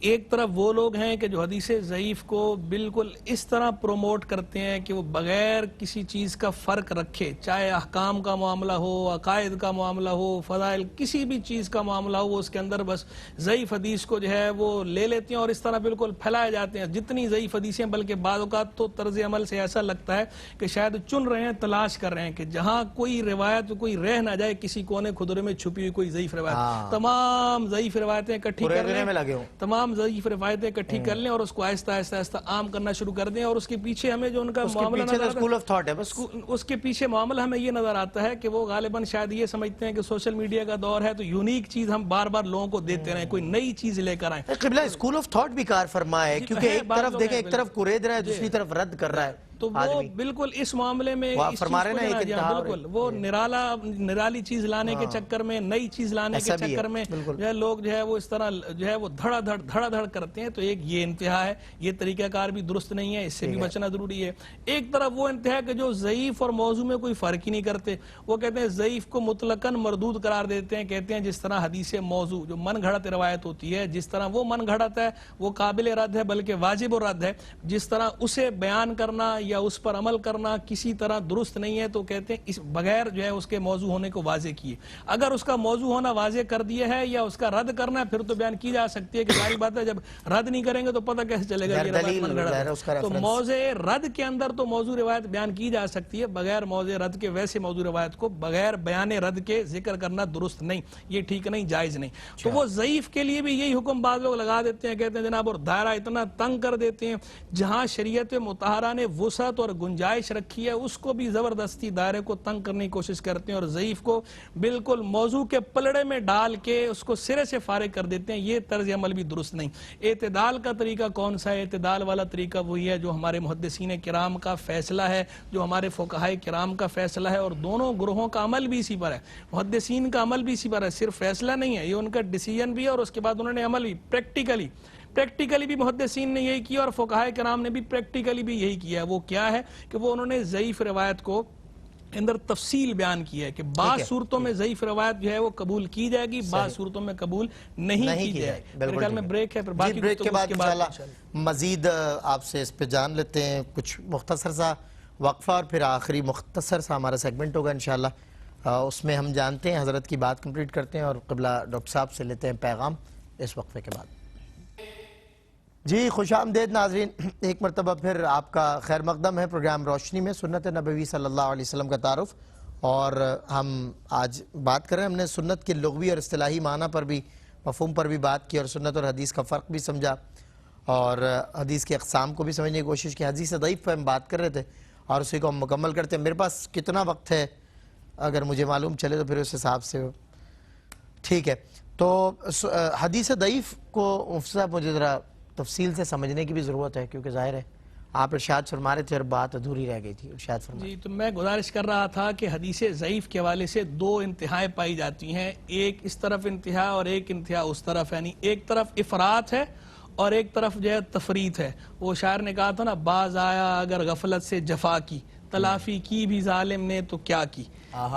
ایک طرف وہ لوگ ہیں کہ جو حدیث ضعیف کو بالکل اس طرح پروموٹ کرتے ہیں کہ وہ بغیر کسی چیز کا فرق رکھے، چاہے احکام کا معاملہ ہو، عقائد کا معاملہ ہو، فضائل کسی بھی چیز کا معاملہ ہو، وہ اس کے اندر بس ضعیف حدیث کو جو ہے وہ لے لیتے ہیں اور اس طرح بالکل پھیلائے جاتے ہیں. جتنی ضعیف حدیثیں، بلکہ بعض اوقات تو طرز عمل سے ایسا لگتا ہے کہ شاید چن رہے ہیں، تلاش کر رہے ہیں کہ جہاں کوئی روایت کوئی رہ نہ جائے، کسی کونے خدرے میں چھپی ہوئی کوئی ضعیف روایت، تمام ضعیف روایتیں اکٹھی کر لیں، تمام ضعیف روایتیں اکٹھی کر لیں اور اس کو آہستہ آہستہ عام کرنا شروع کر دیں. اور اس کے پیچھے ہمیں جو ان کا معاملہ نظر آتا ہے، اس کے پیچھے معاملہ ہمیں یہ نظر آتا ہے کہ وہ غالباً شاید یہ سمجھتے ہیں کہ سوشل میڈیا کا دور ہے تو یونیک چیز ہم بار بار لوگوں کو دیتے رہیں، کوئی نئی چیز لے کر آئیں. قبلہ اسکول آف تھاٹ بھی کار فرما ہے، کیونکہ ایک طرف دیکھیں، ایک طرف قرید رہا ہے، دوسری طرف رد کر رہا ہے. تو وہ بالکل اس معاملے میں بالکل وہ نرالی چیز لانے کے چکر میں، نئی چیز لانے کے چکر میں جو ہے لوگ جو ہے وہ اس طرح جو ہے وہ دھڑا دھڑ کرتے ہیں. تو ایک یہ انتہا ہے، یہ طریقہ کار بھی درست نہیں ہے، اس سے بھی بچنا ضروری ہے. ایک طرف وہ انتہا کہ جو ضعیف اور موضوع میں کوئی فرق ہی نہیں کرتے، وہ کہتے ہیں ضعیف کو مطلقاً مردود قرار دیتے ہیں. کہتے ہیں جس طرح حدیث موضوع جو من گھڑت روایت ہوتی ہے، جس طرح وہ من گھڑت ہے، وہ قابل رد ہے، بلکہ واجب و رد ہے. جس طرح اسے بیان کرنا یا اس پر عمل کرنا کسی طرح درست نہیں ہے، تو کہتے ہیں اس بغیر جو ہے اس کے موضوع ہونے کو واضح کیے. اگر اس کا موضوع ہونا واضح کر دیا ہے یا اس کا رد کرنا ہے پھر تو بیان کی جا سکتی ہے کہ ظاہر بات ہے جب رد نہیں کریں گے تو پتہ کیسے چلے گا یہ روایت من گھڑت ہے. تو موضع رد کے اندر تو موضوع روایت بیان کی جا سکتی ہے، بغیر موضع رد کے ویسے موضوع روایت کو بغیر بیان رد کے ذکر کرنا درست نہیں، یہ ٹھیک نہیں، جائز نہیں. تو وہ ضعیف کے لیے بھی یہی حکم بعض لوگ لگا دیتے ہیں، کہتے ہیں جناب اور دائرہ اتنا تنگ کر دیتے ہیں، جہاں شریعت مطہرہ نے وسعت اور گنجائش رکھی ہے اس کو بھی زبردستی دائرے کو تنگ کرنے کی کوشش کرتے ہیں اور ضعیف کو بالکل موضوع کے پلڑے میں ڈال کے اس کو سرے سے فارغ کر دیتے ہیں. یہ طرز عمل بھی درست نہیں. اعتدال کا طریقہ کون سا ہے؟ اعتدال والا طریقہ وہی ہے جو ہمارے محدثین کرام کا فیصلہ ہے، جو ہمارے فقہائے کرام کا فیصلہ ہے، اور دونوں گروہوں کا عمل بھی اسی پر ہے. محدثین کا عمل بھی اسی پر ہے، صرف فیصلہ نہیں ہے، یہ ان کا ڈیسیژن بھی ہے اور اس کے بعد انہوں نے عمل بھی پریکٹیکلی بھی محدثین نے یہی کیا اور فقہاء کرام نے بھی پریکٹیکلی بھی یہی کیا ہے. وہ کیا ہے کہ وہ انہوں نے ضعیف روایت کو اندر تفصیل بیان کی ہے کہ بعض صورتوں میں ضعیف روایت جو ہے وہ قبول کی جائے گی, بعض صورتوں میں قبول نہیں کی جائے گی. میرے خیال میں بریک ہے, پھر باقی بریک کے بعد گفتگو انشاءاللہ مزید آپ سے اس پہ جان لیتے ہیں. کچھ مختصر سا وقفہ اور پھر آخری مختصر سا ہمارا سیگمنٹ ہوگا انشاءاللہ. اس میں ہم جانتے ہیں, حضرت کی بات کمپلیٹ کرتے ہیں اور قبلہ ڈاکٹر صاحب سے لیتے ہیں پیغام اس وقفے کے بعد. جی خوش آمدید ناظرین, ایک مرتبہ پھر آپ کا خیر مقدم ہے پروگرام روشنی میں سنت نبوی صلی اللہ علیہ وسلم کا تعارف. اور ہم آج بات کر رہے ہیں, ہم نے سنت کے لغوی اور اصطلاحی معنی پر بھی, مفہوم پر بھی بات کی اور سنت اور حدیث کا فرق بھی سمجھا اور حدیث کے اقسام کو بھی سمجھنے کی کوشش کی. حدیث ضعیف پہ ہم بات کر رہے تھے اور اسی کو ہم مکمل کرتے ہیں. میرے پاس کتنا وقت ہے اگر مجھے معلوم چلے تو پھر اس حساب سے ٹھیک ہے. تو حدیث ضعیف کو مفتی صاحب مجھے ذرا تفصیل سے سمجھنے کی بھی ضرورت ہے, کیونکہ ظاہر ہے آپ ارشاد فرما رہے تھے اور بات ادھوری رہ گئی تھی. ارشاد فرمائیں. جی, تو میں گزارش کر رہا تھا کہ حدیث ضعیف کے حوالے سے دو انتہائیں پائی جاتی ہیں, ایک اس طرف انتہا اور ایک انتہا اس طرف. یعنی ایک طرف افراط ہے اور ایک طرف جو ہے تفریط ہے. وہ شاعر نے کہا تھا نا, باز آیا اگر غفلت سے جفا کی, تلافی کی بھی ظالم نے تو کیا کی.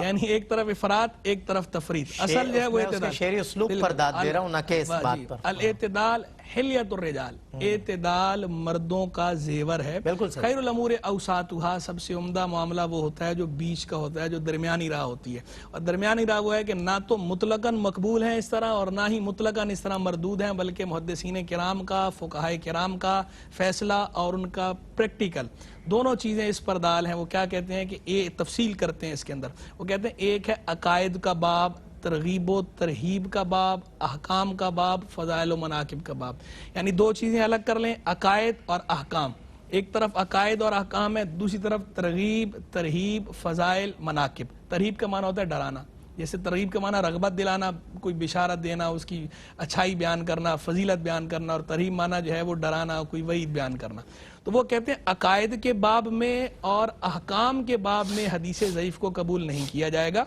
یعنی ایک طرف افراط ایک طرف تفریط. اصل جو ہے وہ اعتدال. شعری اسلوب پر داد دے رہا ہوں نہ کہ اس بات پر. الاعتدال حلیت الرجال, اعتدال مردوں کا زیور ہے. خیر الامور اوساطھا, سب سے عمدہ معاملہ وہ ہوتا ہے جو بیچ کا ہوتا ہے, جو درمیانی راہ ہوتی ہے. اور درمیانی راہ وہ ہے کہ نہ تو مطلقاً مقبول ہیں اس طرح اور نہ ہی مطلقاً اس طرح مردود ہیں, بلکہ محدثین کرام کا, فقہاء کرام کا فیصلہ اور ان کا پریکٹیکل دونوں چیزیں اس پر دال ہیں. وہ کیا کہتے ہیں کہ تفصیل کرتے ہیں اس کے اندر. وہ کہتے ہیں ایک ہے عقائد کا باب, ترغیب و ترہیب کا باب, احکام کا باب, فضائل و مناقب کا باب. یعنی دو چیزیں الگ کر لیں, عقائد اور احکام. ایک طرف عقائد اور احکام ہے, دوسری طرف ترغیب, ترہیب, فضائل, مناقب. ترہیب کا معنی ہوتا ہے ڈرانا, جیسے ترغیب کا معنی رغبت دلانا, کوئی بشارت دینا, اس کی اچھائی بیان کرنا, فضیلت بیان کرنا, اور ترہیب معنی جو ہے وہ ڈرانا, کوئی وعید بیان کرنا. تو وہ کہتے ہیں عقائد کے باب میں اور احکام کے باب میں حدیث ضعیف کو قبول نہیں کیا جائے گا,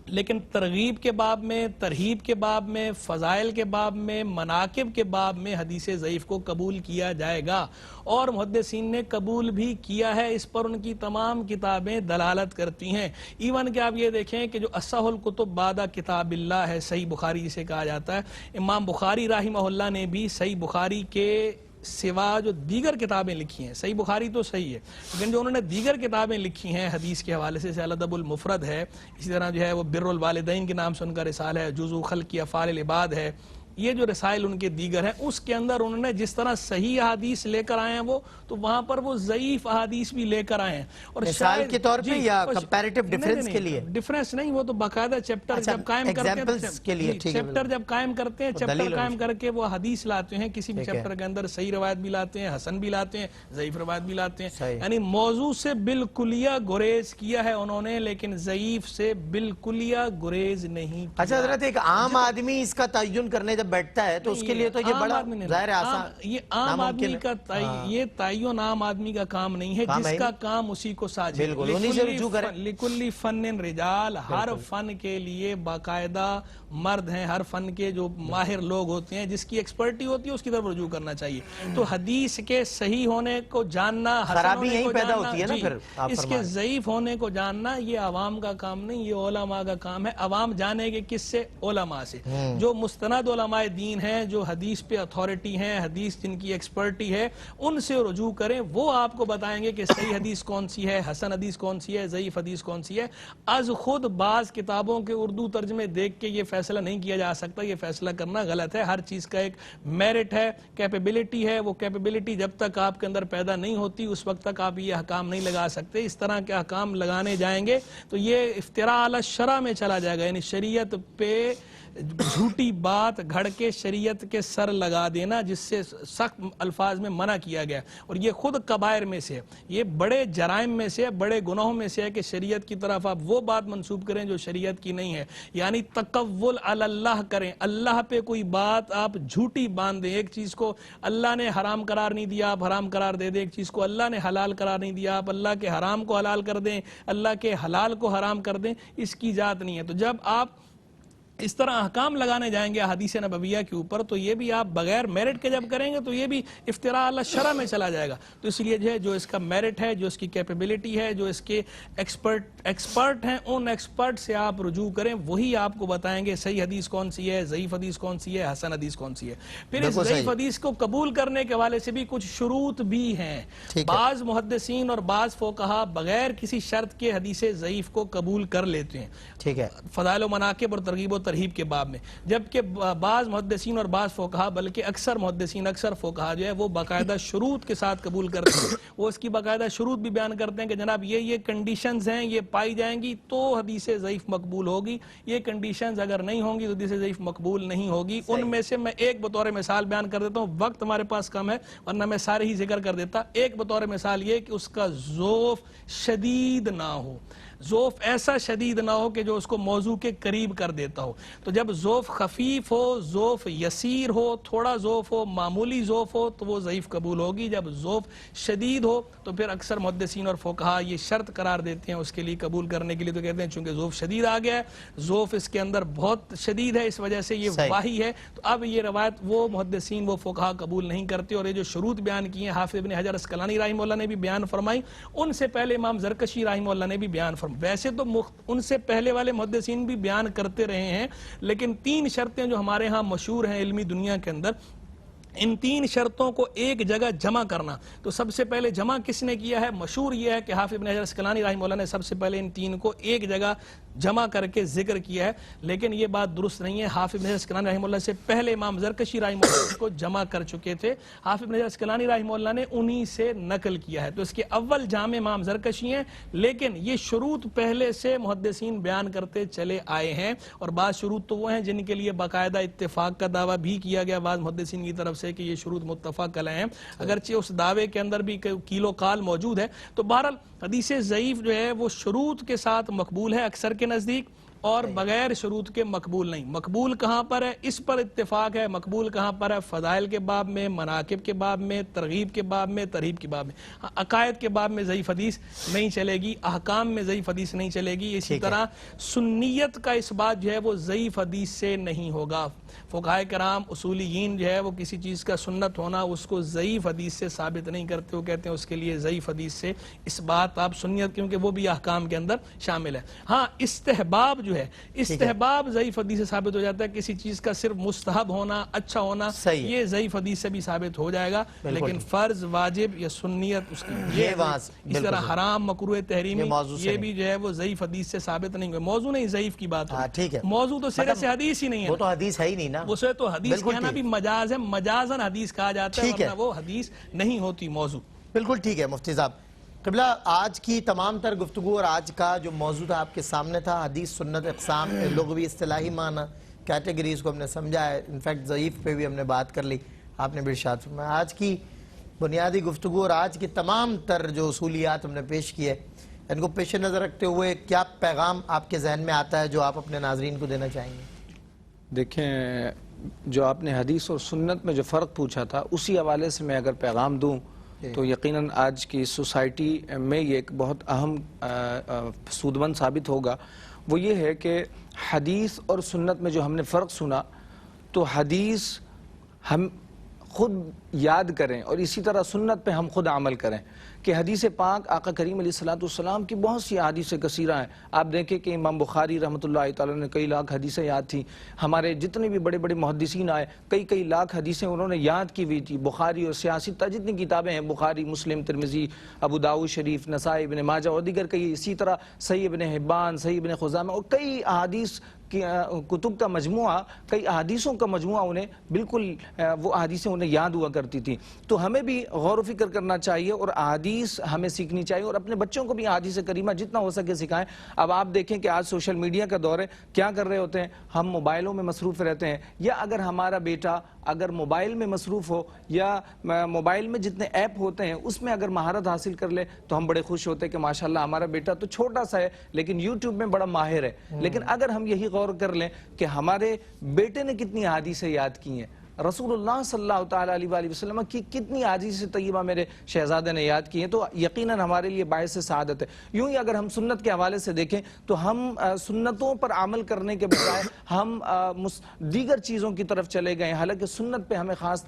لیکن ترغیب کے باب میں, ترہیب کے باب میں, فضائل کے باب میں, مناقب کے باب میں حدیث ضعیف کو قبول کیا جائے گا. اور محدثین نے قبول بھی کیا ہے, اس پر ان کی تمام کتابیں دلالت کرتی ہیں. ایون کہ آپ یہ دیکھیں کہ جو اصح الکتب بعد کتاب اللہ ہے, صحیح بخاری جسے کہا جاتا ہے, امام بخاری رحمہ اللہ نے بھی صحیح بخاری کے سوا جو دیگر کتابیں لکھی ہیں, صحیح بخاری تو صحیح ہے, لیکن جو انہوں نے دیگر کتابیں لکھی ہیں حدیث کے حوالے سے, الادب المفرد ہے, اسی طرح جو ہے وہ بر الوالدین کے نام سے ان کا رسالہ ہے, جزء خلق افعال العباد ہے, یہ جو رسائل ان کے دیگر ہیں, اس کے اندر انہوں نے جس طرح صحیح احادیث لے کر آئے ہیں وہ, تو وہاں پر وہ ضعیف احادیث بھی لے کر آئے ہیں. اور مثال کے طور پہ یا کمپیریٹیو ڈیفرنس کے لیے؟ ڈیفرنس نہیں, وہ تو باقاعدہ چیپٹر جب قائم کرتے ہیں, چیپٹر جب قائم کرتے ہیں, چیپٹر قائم کر کے وہ حدیث لاتے ہیں, کسی بھی چیپٹر کے اندر صحیح روایت بھی لاتے ہیں, حسن بھی لاتے ہیں, ضعیف روایت بھی لاتے ہیں. یعنی موضوع سے بالکلیہ گریز کیا ہے انہوں نے, لیکن ضعیف سے بالکلیہ گریز نہیں کیا. اچھا حضرت, ایک عام آدمی اس کا تعین کرنے جب بیٹھتا ہے تو اس کے لیے تو یہ بڑا ظاہر آسان, یہ عام آدمی کا یہ تعین عام آدمی کا کام نہیں ہے, جس کا کام اسی کو ساجے. لکل فن رجال, ہر فن کے لیے باقاعدہ مرد ہیں, ہر فن کے جو ماہر لوگ ہوتے ہیں, جس کی ایکسپرٹی ہوتی ہے اس کی طرف رجوع کرنا چاہیے. تو حدیث کے صحیح ہونے کو جاننا, خرابی یہیں پیدا ہوتی ہے نا پھر, اس کے ضعیف ہونے کو جاننا یہ عوام کا کام نہیں, یہ علماء کا کام ہے. عوام جانے کے کس سے؟ علماء سے, جو مستند علماء دین ہیں, جو حدیث پہ اتھارٹی ہیں, حدیث جن کی ایکسپرٹی ہے, ان سے رجوع کریں. وہ آپ کو بتائیں گے کہ صحیح حدیث کون سی ہے, حسن حدیث کون سی ہے, ضعیف حدیث کون سی ہے. از خود بعض کتابوں کے اردو ترجمے دیکھ کے یہ فیصلہ نہیں کیا جا سکتا, یہ فیصلہ کرنا غلط ہے. ہر چیز کا ایک میرٹ ہے, کیپیبلٹی ہے. وہ کیپیبلٹی جب تک آپ کے اندر پیدا نہیں ہوتی اس وقت تک آپ یہ احکام نہیں لگا سکتے. اس طرح کے احکام لگانے جائیں گے تو یہ افتراء علی الشرع میں چلا جائے گا, یعنی شریعت پہ جھوٹی بات گھڑ کے شریعت کے سر لگا دینا, جس سے سخت الفاظ میں منع کیا گیا. اور یہ خود کبائر میں سے ہے, یہ بڑے جرائم میں سے ہے, بڑے گناہوں میں سے ہے کہ شریعت کی طرف آپ وہ بات منسوب کریں جو شریعت کی نہیں ہے. یعنی تقول علی اللہ کریں, اللہ پہ کوئی بات آپ جھوٹی باندھ دیں. ایک چیز کو اللہ نے حرام قرار نہیں دیا, آپ حرام قرار دے دیں. ایک چیز کو اللہ نے حلال قرار نہیں دیا, آپ اللہ کے حرام کو حلال کر دیں, اللہ کے حلال کو حرام کر دیں. اس کی ذات نہیں ہے. تو جب آپ اس طرح احکام لگانے جائیں گے حدیث نبویہ کے اوپر تو یہ بھی آپ بغیر میرٹ کے جب کریں گے تو یہ بھی افتراء علی الشرع میں چلا جائے گا. تو اس لیے جو ہے جو اس کا میرٹ ہے، جو اس کی کیپیبلٹی ہے، جو اس کے ایکسپرٹ ہیں، ان ایکسپرٹ سے آپ رجوع کریں، وہی آپ کو بتائیں گے صحیح حدیث کون سی ہے، ضعیف حدیث کون سی ہے، حسن حدیث کون سی ہے. پھر اس ضعیف حدیث کو قبول کرنے کے حوالے سے بھی کچھ شروط بھی ہیں. بعض محدثین اور بعض فقہا بغیر کسی شرط کے حدیث ضعیف کو قبول کر لیتے ہیں، ٹھیک ہے، فضائل و مناقب اور ترغیب و ترہیب کے باب میں، جبکہ بعض محدثین اور بعض فقہا بلکہ اکثر محدثین، اکثر فقہا جو ہے وہ باقاعدہ شروط کے ساتھ قبول کرتے ہیں. وہ اس کی باقاعدہ شروط بھی بیان کرتے ہیں کہ جناب یہ کنڈیشنز ہیں، یہ پائی جائیں گی تو حدیث ضعیف مقبول ہوگی، یہ کنڈیشنز اگر نہیں ہوں گی تو حدیث ضعیف مقبول نہیں ہوگی. ان میں سے میں ایک بطور مثال بیان کر دیتا ہوں، وقت ہمارے پاس کم ہے ورنہ میں سارے ہی ذکر کر دیتا. ایک بطور مثال یہ کہ اس کا ذوف شدید نہ ہو، ذوف ایسا شدید نہ ہو کہ جو اس کو موضوع کے قریب کر دیتا ہو. تو جب ذوف خفیف ہو، ذوف یسیر ہو، تھوڑا ذوف ہو، معمولی ذوف ہو تو وہ ضعیف قبول ہوگی. جب ذوف شدید ہو تو پھر اکثر محدثین اور فقہا یہ شرط قرار دیتے ہیں اس کے لیے قبول کرنے کے لیے. تو کہتے ہیں چونکہ ذوف شدید آ گیا ہے، ذوف اس کے اندر بہت شدید ہے، اس وجہ سے یہ واہی ہے، تو اب یہ روایت وہ محدثین وہ فقہا قبول نہیں کرتے. اور یہ جو شروط بیان کی ہیں حافظ ابن حجر اسقلانی رحمہ اللہ نے بھی بیان فرمائی، ان سے پہلے امام زرکشی رحمہ اللہ نے بھی بیان فرمائی. ویسے تو ان سے پہلے والے محدثین بھی بیان کرتے رہے ہیں، لیکن 3 شرطیں جو ہمارے ہاں مشہور ہیں علمی دنیا کے اندر، ان 3 شرطوں کو ایک جگہ جمع کرنا. تو سب سے پہلے جمع کس نے کیا ہے؟ مشہور یہ ہے کہ حافظ ابن حجر اسقلانی رحمہ اللہ نے سب سے پہلے ان 3 کو ایک جگہ جمع کر کے ذکر کیا ہے، لیکن یہ بات درست نہیں ہے. حافظ ابن حجر اسقلانی رحمہ اللہ سے پہلے امام زرکشی رحمہ اللہ اس کو جمع کر چکے تھے. حافظ ابن حجر اسقلانی رحمہ اللہ نے انہی سے نقل کیا ہے. تو اس کے اول جامع امام زرکشی ہیں، لیکن یہ شروط پہلے سے محدثین بیان کرتے چلے آئے ہیں. اور بعض شروط تو وہ ہیں جن کے لیے باقاعدہ اتفاق کا دعویٰ بھی کیا گیا بعض محدثین کی طرف سے کہ یہ شروط متفق علیہ ہیں، اگرچہ اس دعوے کے اندر بھی کیلو کال موجود ہے. تو بہرحال حدیث ضعیف جو ہے وہ شروط کے ساتھ مقبول ہے اکثر کے نزدیک، اور بغیر شروط کے مقبول نہیں. مقبول کہاں پر ہے؟ اس پر اتفاق ہے. مقبول کہاں پر ہے؟ فضائل کے باب میں، مناقب کے باب میں، ترغیب کے باب میں، ترہیب کے باب میں. عقائد کے باب میں ضعیف حدیث نہیں چلے گی، احکام میں ضعیف حدیث نہیں چلے گی. اسی طرح سنیت کا اس بات جو ہے وہ ضعیف حدیث سے نہیں ہوگا. فقہائے کرام اصولیین جو ہے وہ کسی چیز کا سنت ہونا اس کو ضعیف حدیث سے ثابت نہیں کرتے. وہ کہتے ہیں اس کے لیے ضعیف حدیث سے اس بات آپ سنیت، کیونکہ وہ بھی احکام کے اندر شامل ہے. ہاں استحباب جو ہے، استحباب ضعیف حدیث سے ثابت ہو جاتا ہے. کسی چیز کا صرف مستحب ہونا، اچھا ہونا، یہ ضعیف حدیث سے بھی ثابت ہو جائے گا، لیکن فرض، واجب یا سنیت اس کی اس طرح حرام، مکروہ، تحریمی، یہ بھی جو ہے وہ ضعیف حدیث سے ثابت نہیں ہوگا. موضوع نہیں ضعیف کی بات ہے، موضوع تو سرے سے حدیث ہی نہیں ہے، وہ تو حدیث ہے ہی نہیں نا، اسے تو حدیث کہنا بھی مجاز ہے، مجازن حدیث کہا جاتا ہے، ورنہ وہ حدیث نہیں ہوتی موضوع. بالکل ٹھیک ہے مفتی صاحب. قبلہ آج کی تمام تر گفتگو اور آج کا جو موضوع تھا آپ کے سامنے تھا، حدیث سنت اقسام، لغوی اصطلاحی معنی، کیٹیگریز کو ہم نے سمجھا ہے، انفیکٹ ضعیف پہ بھی ہم نے بات کر لی، آپ نے بھی ارشاد فرمایا. آج کی بنیادی گفتگو اور آج کی تمام تر جو اصولیات ہم نے پیش کی ہے، ان کو پیش نظر رکھتے ہوئے کیا پیغام آپ کے ذہن میں آتا ہے جو آپ اپنے ناظرین کو دینا چاہیں گے؟ دیکھیں، جو آپ نے حدیث اور سنت میں جو فرق پوچھا تھا اسی حوالے سے میں اگر پیغام دوں تو یقیناً آج کی سوسائٹی میں یہ ایک بہت اہم سودمند ثابت ہوگا. وہ یہ ہے کہ حدیث اور سنت میں جو ہم نے فرق سنا، تو حدیث ہم خود یاد کریں اور اسی طرح سنت پہ ہم خود عمل کریں. کہ حدیث پاک آقا کریم علیہ السلام کی بہت سی احادیث کثیرہ ہیں. آپ دیکھیں کہ امام بخاری رحمۃ اللہ تعالیٰ نے کئی لاکھ حدیثیں یاد تھیں. ہمارے جتنے بھی بڑے بڑے محدثین آئے کئی لاکھ حدیثیں انہوں نے یاد کی ہوئی تھی. بخاری اور سیاسی جتنی کتابیں ہیں، بخاری، مسلم، ترمذی، ابو داؤد شریف، نسائی، ابن ماجہ اور دیگر کئی، اسی طرح صحیح ابن حبان، صحیح ابن خزامہ اور کئی احادیث کی کتب کا مجموعہ، کئی احادیثوں کا مجموعہ انہیں بالکل وہ احادیثیں انہیں یاد ہوا کرتی تھی. تو ہمیں بھی غور و فکر کرنا چاہیے اور احادیث ہمیں سیکھنی چاہیے اور اپنے بچوں کو بھی احادیث کریمہ جتنا ہو سکے سکھائیں. اب آپ دیکھیں کہ آج سوشل میڈیا کا دور ہے، کیا کر رہے ہوتے ہیں ہم؟ موبائلوں میں مصروف رہتے ہیں. یا اگر ہمارا بیٹا اگر موبائل میں مصروف ہو یا موبائل میں جتنے ایپ ہوتے ہیں اس میں اگر مہارت حاصل کر لے تو ہم بڑے خوش ہوتے ہیں کہ ماشاءاللہ ہمارا بیٹا تو چھوٹا سا ہے لیکن یوٹیوب میں بڑا ماہر ہے. لیکن اگر ہم یہی غور کر لیں کہ ہمارے بیٹے نے کتنی احادیثیں یاد کی ہیں، رسول اللہ صلی اللہ تعالیٰ علیہ وآلہ وسلم کی کتنی احادیث طیبہ میرے شہزادے نے یاد کی ہیں، تو یقیناً ہمارے لیے باعث سعادت ہے۔ یوں ہی اگر ہم سنت کے حوالے سے دیکھیں تو ہم سنتوں پر عمل کرنے کے بجائے ہم دیگر چیزوں کی طرف چلے گئے، حالانکہ سنت پہ ہمیں خاص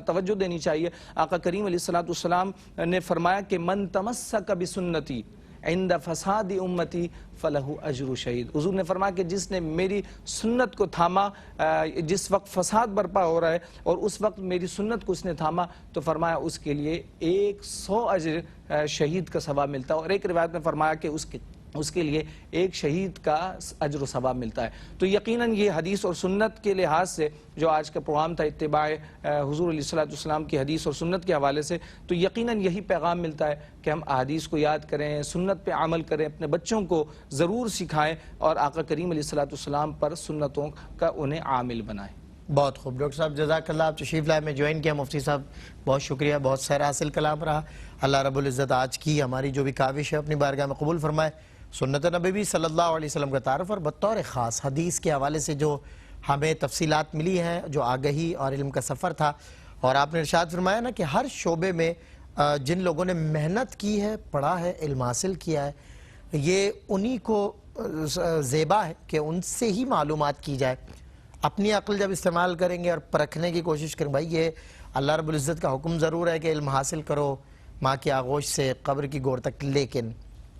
توجہ دینی چاہیے۔ آقا کریم علیہ السلام نے فرمایا کہ من تمسک بسنتی عند فساد امتی فلہ اجر شہید۔ حضور نے فرمایا کہ جس نے میری سنت کو تھاما، جس وقت فساد برپا ہو رہا ہے اور اس وقت میری سنت کو اس نے تھاما، تو فرمایا اس کے لیے 100 اجر شہید کا ثواب ملتا ہے، اور ایک روایت میں فرمایا کہ اس کے لیے ایک شہید کا اجر و ثواب ملتا ہے۔ تو یقیناً یہ حدیث اور سنت کے لحاظ سے جو آج کا پروگرام تھا اتباع حضور علیہ السلام کی حدیث اور سنت کے حوالے سے، تو یقیناً یہی پیغام ملتا ہے کہ ہم احادیث کو یاد کریں، سنت پہ عمل کریں، اپنے بچوں کو ضرور سکھائیں اور آقا کریم علیہ السلام پر سنتوں کا انہیں عامل بنائیں۔ بہت خوب ڈاکٹر صاحب، جزاک اللہ، آپ تشریف لائے میں جوائن کیا۔ مفتی صاحب بہت شکریہ، بہت سیر حاصل کلام رہا۔ اللہ رب العزت آج کی ہماری جو بھی کاوش ہے اپنی بارگاہ میں قبول فرمائے۔ سنت نبوی صلی اللہ علیہ وسلم کا تعارف اور بطور خاص حدیث کے حوالے سے جو ہمیں تفصیلات ملی ہیں، جو آگہی اور علم کا سفر تھا، اور آپ نے ارشاد فرمایا نا کہ ہر شعبے میں جن لوگوں نے محنت کی ہے، پڑھا ہے، علم حاصل کیا ہے، یہ انہی کو زیبا ہے کہ ان سے ہی معلومات کی جائے۔ اپنی عقل جب استعمال کریں گے اور پرکھنے کی کوشش کریں، بھائی یہ اللہ رب العزت کا حکم ضرور ہے کہ علم حاصل کرو ماں کی آغوش سے قبر کی گور تک، لیکن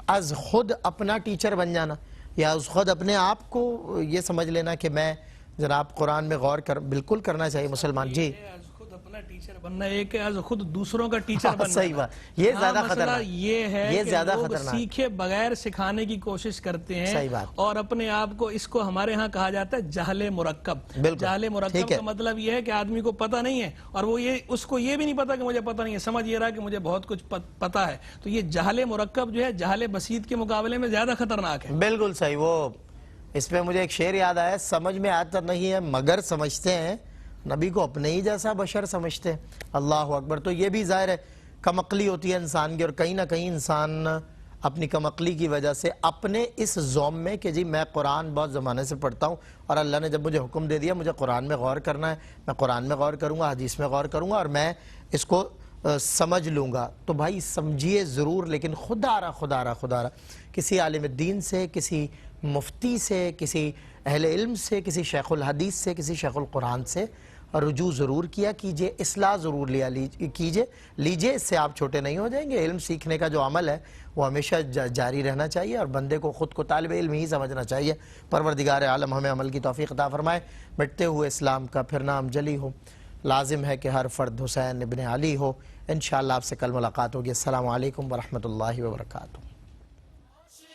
از خود اپنا ٹیچر بن جانا یا از خود اپنے آپ کو یہ سمجھ لینا کہ میں جناب قرآن میں غور بالکل کرنا چاہیے مسلمان۔ جی خود اپنا ٹیچر بننا ایک ہے، از خود دوسروں کا ٹیچر بننا۔ صحیح بات، یہ زیادہ مسئلہ خطرناک، یہ ہے یہ کہ زیادہ لوگ خطرناک، سیکھے بغیر سکھانے کی کوشش کرتے ہیں، صحیح بات، اور اپنے آپ کو، اس کو ہمارے ہاں کہا جاتا ہے جہل مرکب۔ بالکل جہل مرکب کا مطلب یہ ہے کہ آدمی کو پتہ نہیں ہے، اور وہ اس کو یہ بھی نہیں پتا کہ مجھے پتہ نہیں ہے، سمجھ یہ رہا کہ مجھے بہت کچھ پتا ہے۔ تو یہ جہل مرکب جو ہے جہل بسیط کے مقابلے میں زیادہ خطرناک ہے۔ بالکل صحیح۔ وہ اس پہ مجھے ایک شعر یاد آیا، سمجھ میں آتا نہیں ہے مگر سمجھتے ہیں، نبی کو اپنے ہی جیسا بشر سمجھتے ہیں۔ اللہ اکبر۔ تو یہ بھی ظاہر ہے کم عقلی ہوتی ہے انسان کی، اور کہیں نہ کہیں انسان اپنی کم عقلی کی وجہ سے اپنے اس زوم میں کہ جی میں قرآن بہت زمانے سے پڑھتا ہوں اور اللہ نے جب مجھے حکم دے دیا مجھے قرآن میں غور کرنا ہے، میں قرآن میں غور کروں گا، حدیث میں غور کروں گا، اور میں اس کو سمجھ لوں گا۔ تو بھائی سمجھیے ضرور، لیکن خدا را کسی عالم دین سے، کسی مفتی سے، کسی اہل علم سے، کسی شیخ الحدیث سے، کسی شیخ القرآن سے رجوع ضرور کیا کیجئے، اصلاح ضرور لیجئے، اس سے آپ چھوٹے نہیں ہو جائیں گے۔ علم سیکھنے کا جو عمل ہے وہ ہمیشہ جاری رہنا چاہیے، اور بندے کو خود کو طالب علم ہی سمجھنا چاہیے۔ پروردگار عالم ہمیں عمل کی توفیق عطا فرمائے، مٹتے ہوئے اسلام کا پھر نام جلی ہو۔ لازم ہے کہ ہر فرد حسین ابن علی ہو۔ انشاءاللہ آپ سے کل ملاقات ہوگی۔ السلام علیکم ورحمۃ اللہ وبرکاتہ۔